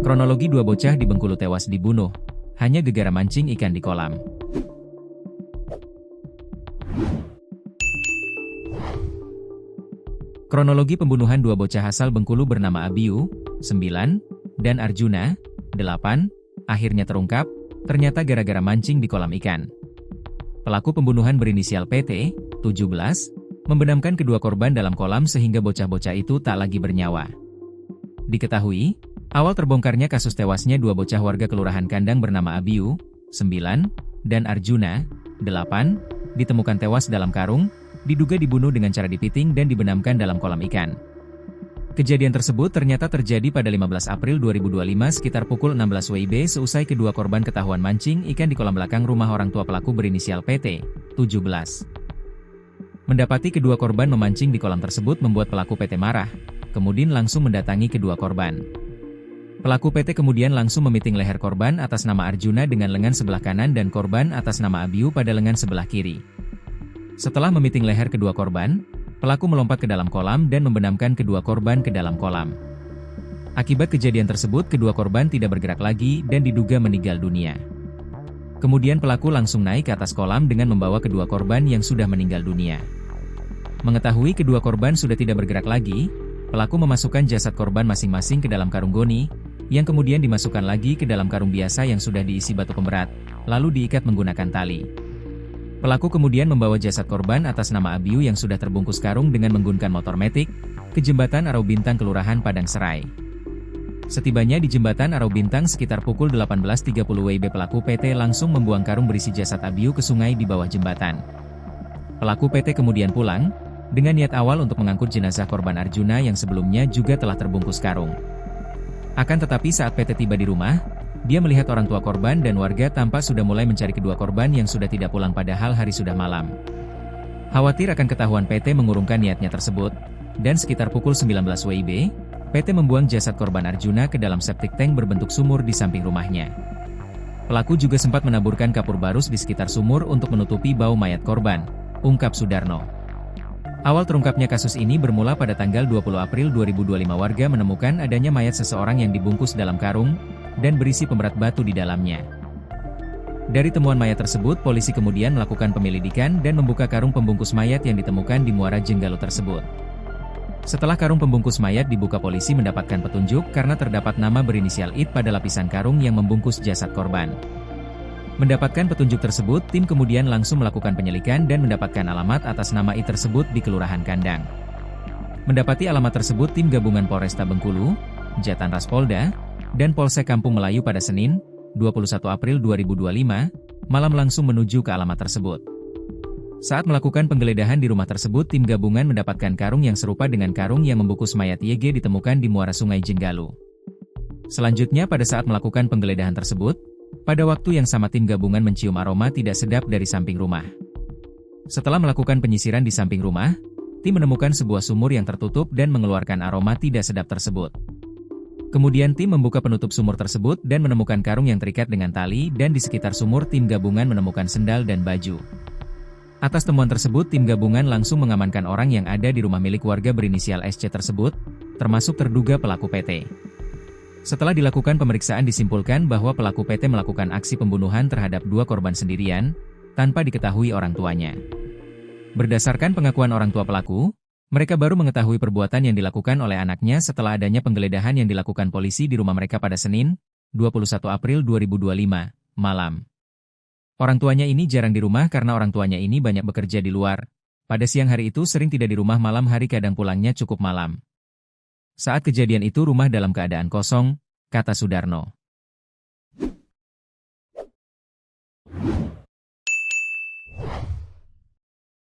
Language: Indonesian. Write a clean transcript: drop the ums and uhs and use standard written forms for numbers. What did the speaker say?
Kronologi dua bocah di Bengkulu tewas dibunuh, hanya gegara mancing ikan di kolam. Kronologi pembunuhan dua bocah asal Bengkulu bernama Abiu, 9, dan Arjuna, 8, akhirnya terungkap, ternyata gara-gara mancing di kolam ikan. Pelaku pembunuhan berinisial PT, 17, membenamkan kedua korban dalam kolam sehingga bocah-bocah itu tak lagi bernyawa. Diketahui, awal terbongkarnya kasus tewasnya dua bocah warga Kelurahan Kandang bernama Abiu, 9, dan Arjuna, 8, ditemukan tewas dalam karung, diduga dibunuh dengan cara dipiting dan dibenamkan dalam kolam ikan. Kejadian tersebut ternyata terjadi pada 15 April 2025 sekitar pukul 16 WIB seusai kedua korban ketahuan mancing ikan di kolam belakang rumah orang tua pelaku berinisial PT, 17. Mendapati kedua korban memancing di kolam tersebut membuat pelaku PT marah, kemudian langsung mendatangi kedua korban. Pelaku PT kemudian langsung memiting leher korban atas nama Arjuna dengan lengan sebelah kanan dan korban atas nama Abiu pada lengan sebelah kiri. Setelah memiting leher kedua korban, pelaku melompat ke dalam kolam dan membenamkan kedua korban ke dalam kolam. Akibat kejadian tersebut kedua korban tidak bergerak lagi dan diduga meninggal dunia. Kemudian pelaku langsung naik ke atas kolam dengan membawa kedua korban yang sudah meninggal dunia. Mengetahui kedua korban sudah tidak bergerak lagi, pelaku memasukkan jasad korban masing-masing ke dalam karung goni, yang kemudian dimasukkan lagi ke dalam karung biasa yang sudah diisi batu pemberat, lalu diikat menggunakan tali. Pelaku kemudian membawa jasad korban atas nama Abiu yang sudah terbungkus karung dengan menggunakan motor metik, ke jembatan Arau Bintang Kelurahan Padang Serai. Setibanya di jembatan Arau Bintang sekitar pukul 18.30 WIB pelaku PT langsung membuang karung berisi jasad Abiu ke sungai di bawah jembatan. Pelaku PT kemudian pulang, dengan niat awal untuk mengangkut jenazah korban Arjuna yang sebelumnya juga telah terbungkus karung. Akan tetapi saat PT tiba di rumah, dia melihat orang tua korban dan warga tampak sudah mulai mencari kedua korban yang sudah tidak pulang padahal hari sudah malam. Khawatir akan ketahuan PT mengurungkan niatnya tersebut, dan sekitar pukul 19 WIB, PT membuang jasad korban Arjuna ke dalam septic tank berbentuk sumur di samping rumahnya. Pelaku juga sempat menaburkan kapur barus di sekitar sumur untuk menutupi bau mayat korban, ungkap Sudarno. Awal terungkapnya kasus ini bermula pada tanggal 20 April 2025 warga menemukan adanya mayat seseorang yang dibungkus dalam karung, dan berisi pemberat batu di dalamnya. Dari temuan mayat tersebut, polisi kemudian melakukan penyelidikan dan membuka karung pembungkus mayat yang ditemukan di Muara Jenggalu tersebut. Setelah karung pembungkus mayat dibuka, polisi mendapatkan petunjuk karena terdapat nama berinisial IT pada lapisan karung yang membungkus jasad korban. Mendapatkan petunjuk tersebut, tim kemudian langsung melakukan penyelidikan dan mendapatkan alamat atas nama IT tersebut di Kelurahan Kandang. Mendapati alamat tersebut, tim gabungan Polresta Bengkulu, Jatanras Polda, dan Polsek Kampung Melayu pada Senin, 21 April 2025, malam langsung menuju ke alamat tersebut. Saat melakukan penggeledahan di rumah tersebut, tim gabungan mendapatkan karung yang serupa dengan karung yang membungkus mayat YG ditemukan di muara Sungai Jenggalu. Selanjutnya pada saat melakukan penggeledahan tersebut, pada waktu yang sama tim gabungan mencium aroma tidak sedap dari samping rumah. Setelah melakukan penyisiran di samping rumah, tim menemukan sebuah sumur yang tertutup dan mengeluarkan aroma tidak sedap tersebut. Kemudian tim membuka penutup sumur tersebut dan menemukan karung yang terikat dengan tali dan di sekitar sumur tim gabungan menemukan sendal dan baju. Atas temuan tersebut tim gabungan langsung mengamankan orang yang ada di rumah milik warga berinisial SC tersebut, termasuk terduga pelaku PT. Setelah dilakukan pemeriksaan disimpulkan bahwa pelaku PT melakukan aksi pembunuhan terhadap dua korban sendirian, tanpa diketahui orang tuanya. Berdasarkan pengakuan orang tua pelaku, mereka baru mengetahui perbuatan yang dilakukan oleh anaknya setelah adanya penggeledahan yang dilakukan polisi di rumah mereka pada Senin, 21 April 2025, malam. Orang tuanya ini jarang di rumah karena orang tuanya ini banyak bekerja di luar. Pada siang hari itu sering tidak di rumah, malam hari kadang pulangnya cukup malam. Saat kejadian itu rumah dalam keadaan kosong, kata Sudarno.